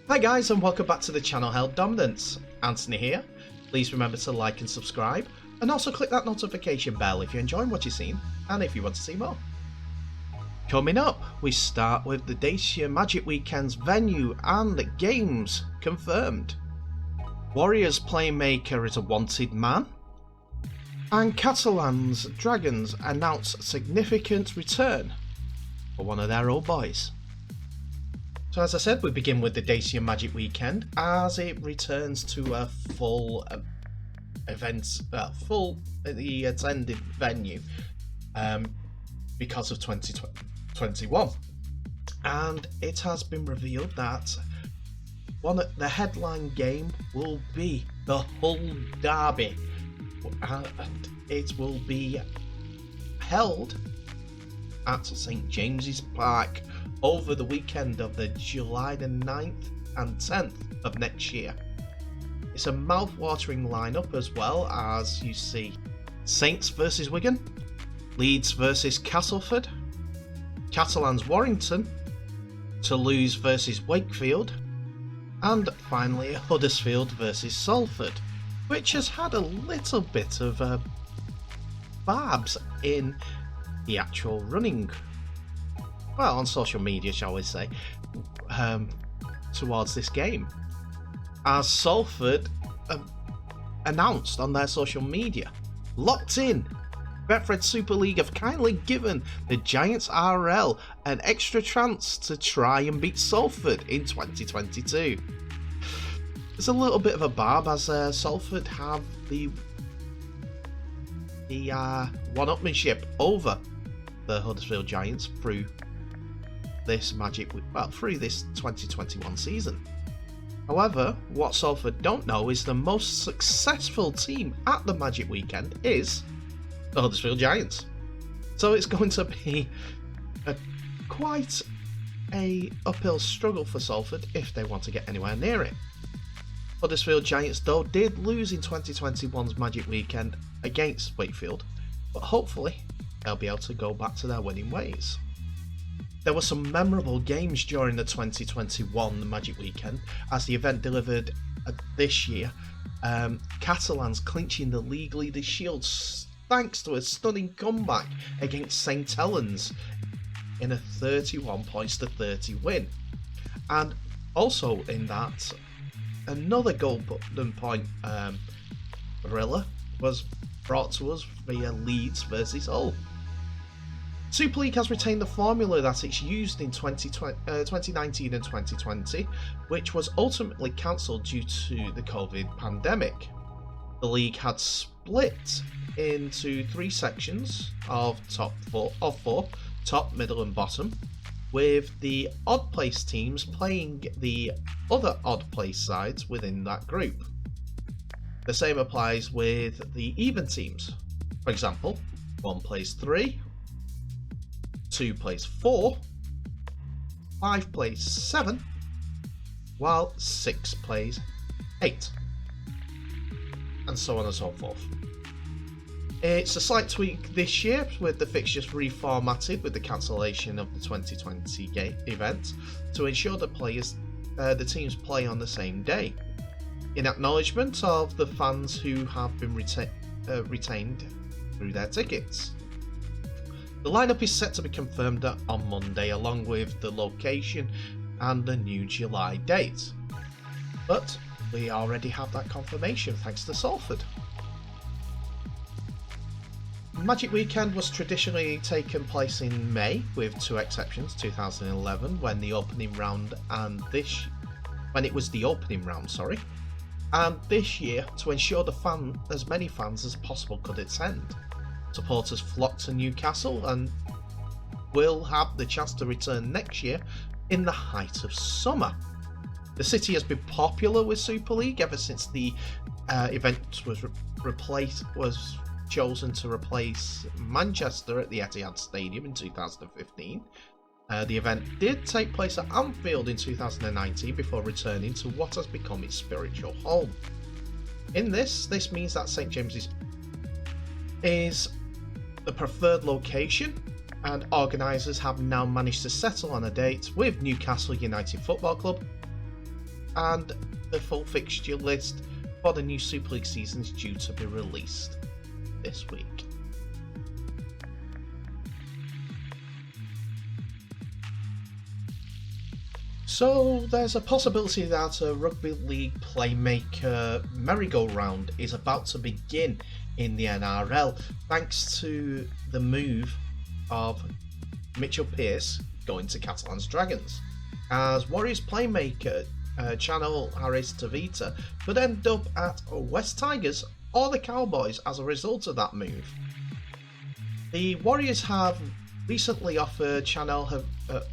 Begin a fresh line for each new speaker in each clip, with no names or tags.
Hi guys, and welcome back to the channel Held Dominance. Anthony here. Please remember to like and subscribe, and also click that notification bell if you're enjoying what you've seen and if you want to see more. Coming up, we start with the Dacia Magic Weekend's venue and the games confirmed. Warriors playmaker is a wanted man, and Catalans Dragons announce significant return for one of their old boys. So as I said, we begin with the Dacia Magic Weekend as it returns to a full attended venue because of 2021, and it has been revealed that the headline game will be the Hull Derby, and it will be held at St James's Park over the weekend of the July the 9th and 10th of next year. It's a mouth-watering lineup as well, as you see Saints versus Wigan, Leeds versus Castleford, Catalans Warrington, Toulouse versus Wakefield, and finally Huddersfield versus Salford, which has had a little bit of barbs in the actual running, well, on social media, shall we say, towards this game, as Salford announced on their social media, locked in. Betfred Super League have kindly given the Giants NRL an extra chance to try and beat Salford in 2022. There's a little bit of a barb as Salford have the one-upmanship over the Huddersfield Giants through this through this 2021 season. However, what Salford don't know is the most successful team at the Magic Weekend is the Huddersfield Giants. So it's going to be quite a uphill struggle for Salford if they want to get anywhere near it. Huddersfield Giants, though, did lose in 2021's Magic Weekend against Wakefield, but hopefully they'll be able to go back to their winning ways. There were some memorable games during the 2021 Magic Weekend, as the event delivered this year Catalans clinching the league leader shield thanks to a stunning comeback against St Helens in a 31 points to 30 win. And also in that, another golden point thriller was brought to us via Leeds versus Hull. Super League has retained the formula that it's used in 2019 and 2020, which was ultimately cancelled due to the COVID pandemic. The league had split into three sections of four, top, middle and bottom, with the odd place teams playing the other odd place sides within that group. The same applies with the even teams. For example, 1 plays 3, 2 plays 4, 5 plays 7, while 6 plays 8, and so on and so forth. It's a slight tweak this year, with the fixtures reformatted with the cancellation of the 2020 event to ensure the teams play on the same day, in acknowledgement of the fans who have been retained through their tickets. The lineup is set to be confirmed on Monday, along with the location and the new July date. But we already have that confirmation thanks to Salford. Magic Weekend was traditionally taken place in May, with two exceptions: 2011 when it was the opening round, and this year to ensure as many fans as possible could attend. Supporters flocked to Newcastle and will have the chance to return next year in the height of summer. The city has been popular with Super League ever since the event was chosen to replace Manchester at the Etihad Stadium in 2015. The event did take place at Anfield in 2019 before returning to what has become its spiritual home. In this means that St James's is the preferred location, and organisers have now managed to settle on a date with Newcastle United Football Club and the full fixture list for the new Super League season is due to be released this week. So there's a possibility that a Rugby League Playmaker merry-go-round is about to begin in the NRL thanks to the move of Mitchell Pearce going to Catalans Dragons, as Warriors Playmaker channel Harris Tavita could end up at West Tigers or the Cowboys as a result of that move. The Warriors have recently offered Channel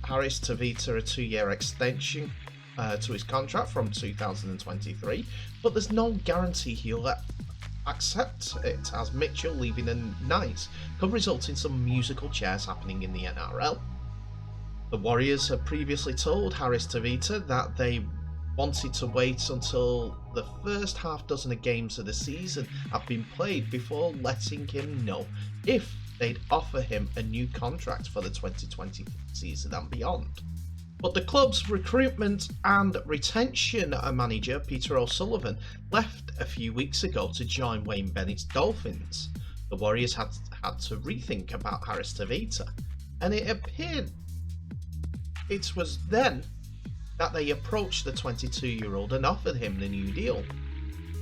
Harris Tavita a 2-year extension to his contract from 2023, but there's no guarantee he'll accept it, as Mitchell leaving the Knights could result in some musical chairs happening in the NRL. The Warriors have previously told Harris Tavita that they wanted to wait until the first half dozen of games of the season have been played before letting him know if they'd offer him a new contract for the 2020 season and beyond. But the club's recruitment and retention manager, Peter O'Sullivan, left a few weeks ago to join Wayne Bennett's Dolphins. The Warriors had to rethink about Harris Tavita, and it appeared it was then that they approached the 22-year-old and offered him the new deal.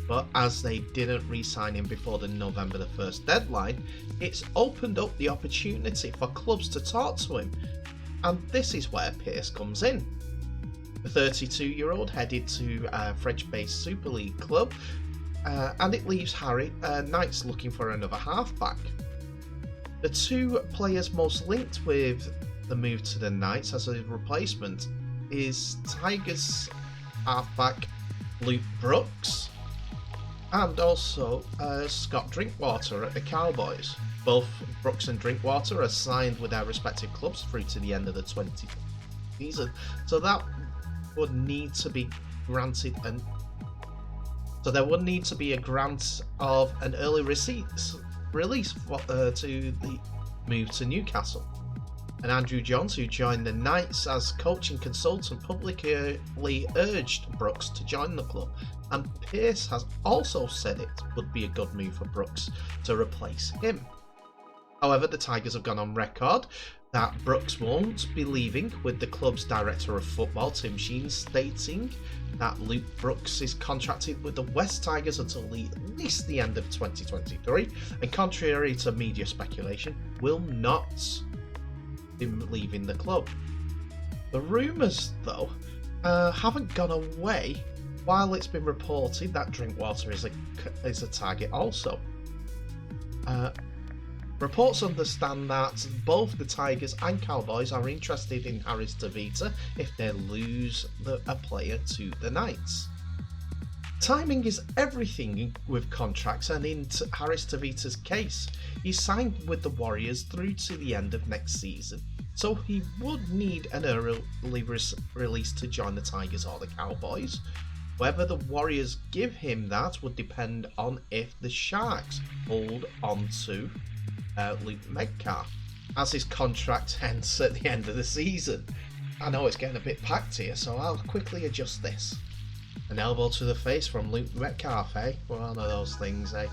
But as they didn't re-sign him before the November the 1st deadline, it's opened up the opportunity for clubs to talk to him, and this is where Pearce comes in. The 32-year-old headed to a French-based Super League club, and it leaves Knights looking for another halfback. The two players most linked with the move to the Knights as a replacement is Tigers halfback Luke Brooks and also Scott Drinkwater at the Cowboys. Both Brooks and Drinkwater are signed with their respective clubs through to the end of the 2020 season, so that would need to be granted, and so there would need to be a grant of an early release to the move to Newcastle. And Andrew Johns, who joined the Knights as coaching consultant, publicly urged Brooks to join the club, and Pearce has also said it would be a good move for Brooks to replace him. However, the Tigers have gone on record that Brooks won't be leaving, with the club's director of football, Tim Sheen, stating that Luke Brooks is contracted with the West Tigers until at least the end of 2023, and contrary to media speculation, will not him leaving the club. The rumours, though, haven't gone away, while it's been reported that Drinkwater is a target also. Reports understand that both the Tigers and Cowboys are interested in Harris Tavita if they lose a player to the Knights. Timing is everything with contracts, and in Harris Tavita's case, he's signed with the Warriors through to the end of next season, so he would need an early release to join the Tigers or the Cowboys. Whether the Warriors give him that would depend on if the Sharks hold on to Luke Metcalf, as his contract ends at the end of the season. I know it's getting a bit packed here, so I'll quickly adjust this. An elbow to the face from Luke Metcalf, eh? One of those things, eh?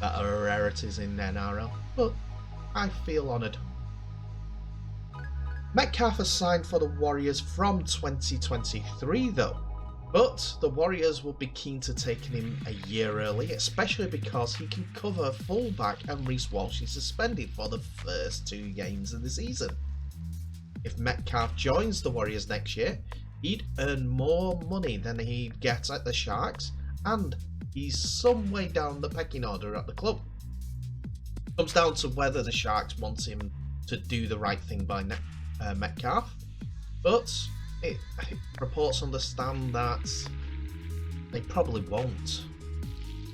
That are rarities in NRL, but I feel honoured. Metcalf has signed for the Warriors from 2023 though, but the Warriors will be keen to taking him a year early, especially because he can cover fullback and Reece Walsh is suspended for the first 2 games of the season. If Metcalf joins the Warriors next year, he'd earn more money than he'd get at the Sharks, and he's some way down the pecking order at the club. It comes down to whether the Sharks want him to do the right thing by Metcalf, but reports understand that they probably won't.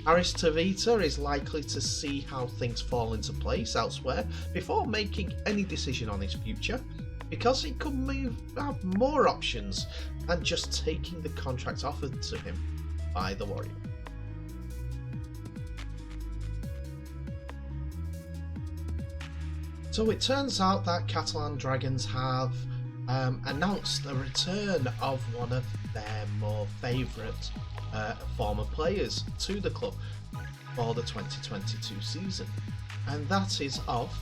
Harris Tavita is likely to see how things fall into place elsewhere before making any decision on his future, because he could have more options than just taking the contract offered to him by the Warriors. So it turns out that Catalan Dragons have announced the return of one of their more favourite former players to the club for the 2022 season, and that is of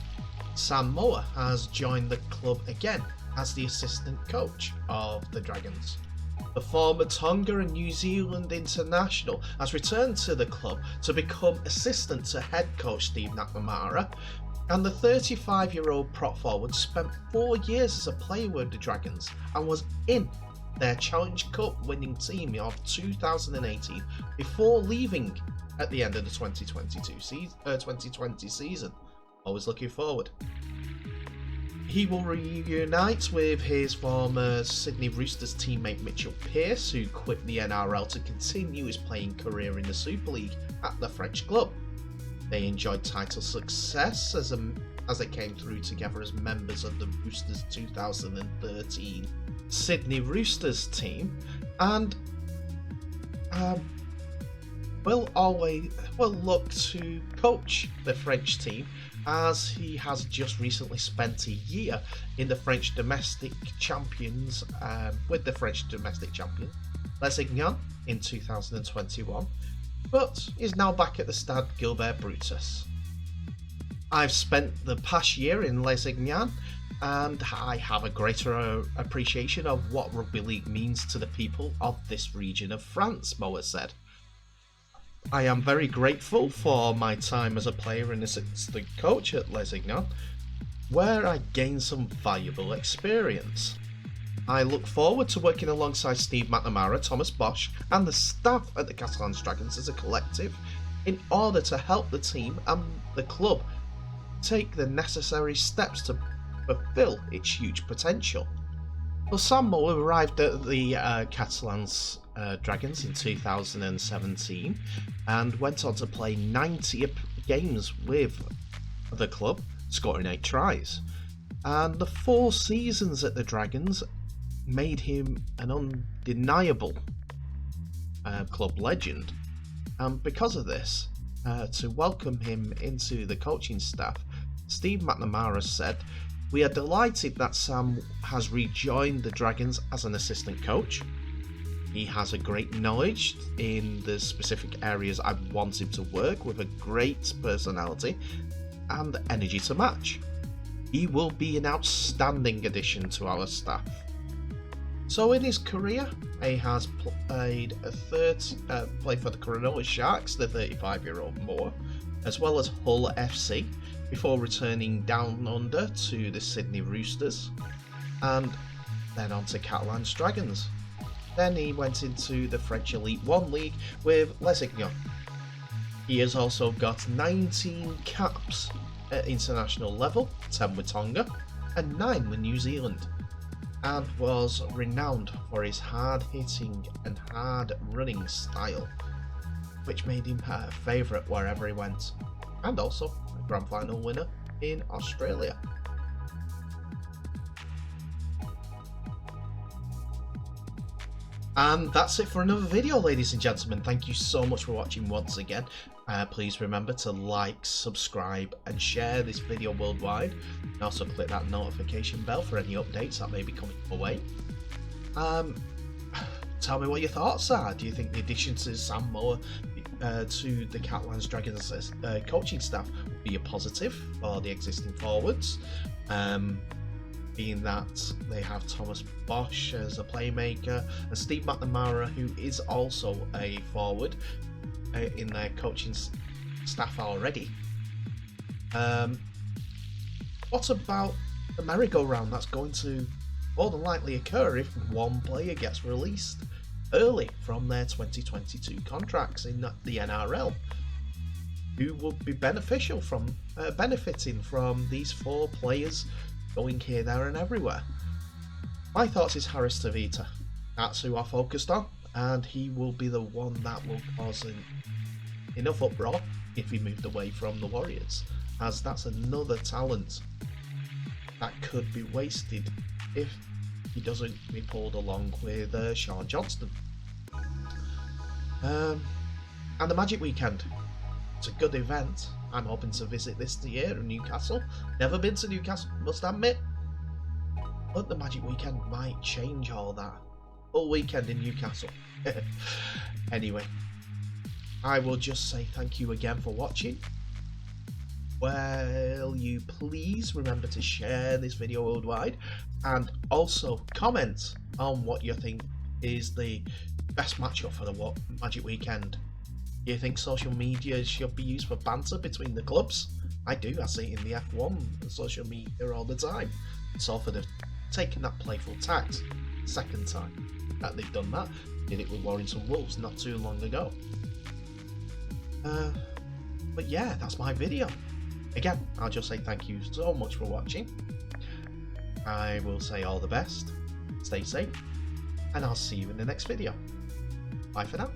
Sam Moore has joined the club again as the assistant coach of the Dragons. The former Tonga and New Zealand international has returned to the club to become assistant to head coach Steve McNamara, and the 35-year-old prop forward spent 4 years as a player with the Dragons and was in their Challenge Cup winning team of 2018 before leaving at the end of the 2020 season. Always looking forward. He will reunite with his former Sydney Roosters teammate Mitchell Pearce, who quit the NRL to continue his playing career in the Super League at the French club. They enjoyed title success as they came through together as members of the Roosters 2013 Sydney Roosters team, and will look to coach the French team, as he has just recently spent a year in the French domestic champions with the French domestic champion Lesignan in 2021, but is now back at the Stade Gilbert Brutus. I've spent the past year in Lesignan, and I have a greater appreciation of what rugby league means to the people of this region of France, Moa said. I am very grateful for my time as a player and assistant coach at Lesignan, where I gained some valuable experience. I look forward to working alongside Steve McNamara, Thomas Bosch, and the staff at the Catalans Dragons as a collective in order to help the team and the club take the necessary steps to fulfill its huge potential. Well, Sam Moore arrived at the Catalans Dragons in 2017 and went on to play 90 games with the club, scoring 8 tries. And the 4 seasons at the Dragons made him an undeniable club legend. And because of this, to welcome him into the coaching staff, Steve McNamara said, "We are delighted that Sam has rejoined the Dragons as an assistant coach. He has a great knowledge in the specific areas I want him to work with, a great personality and energy to match. He will be an outstanding addition to our staff." So in his career, he has played for the Cronulla Sharks, the 35-year-old Moore, as well as Hull FC, before returning down under to the Sydney Roosters, and then on to Catalans Dragons. Then he went into the French Elite One League with Lesignan. He has also got 19 caps at international level, 10 with Tonga and 9 with New Zealand, and was renowned for his hard-hitting and hard-running style, which made him a favourite wherever he went, and also a grand final winner in Australia. And that's it for another video, ladies and gentlemen. Thank you so much for watching once again. Please remember to like, subscribe and share this video worldwide, and also click that notification bell for any updates that may be coming your way. Tell me what your thoughts are. Do you think the addition to Sam Moore to the Catalans Dragons coaching staff would be a positive for the existing forwards? Being that they have Thomas Bosch as a playmaker and Steve McNamara, who is also a forward in their coaching staff already. What about the merry-go-round that's going to more than likely occur if one player gets released early from their 2022 contracts in the NRL? Who would be benefiting from these 4 players going here, there and everywhere? My thoughts is Harris Tavita. That's who I focused on, and he will be the one that will cause enough uproar if he moved away from the Warriors, as that's another talent that could be wasted if he doesn't be pulled along with Sean Johnston. And the Magic Weekend, it's a good event. I'm hoping to visit this year in Newcastle. Never been to Newcastle, must admit. But the Magic Weekend might change all that. Full weekend in Newcastle. Anyway, I will just say thank you again for watching. Will you please remember to share this video worldwide, and also comment on what you think is the best matchup for the Magic Weekend. Do you think social media should be used for banter between the clubs? I do. I see it in the F1 social media all the time. Salford have taken that playful tact. Second time that they've done that. Did it with Warrington Wolves not too long ago. But yeah, that's my video. Again, I'll just say thank you so much for watching. I will say all the best, stay safe, and I'll see you in the next video. Bye for now.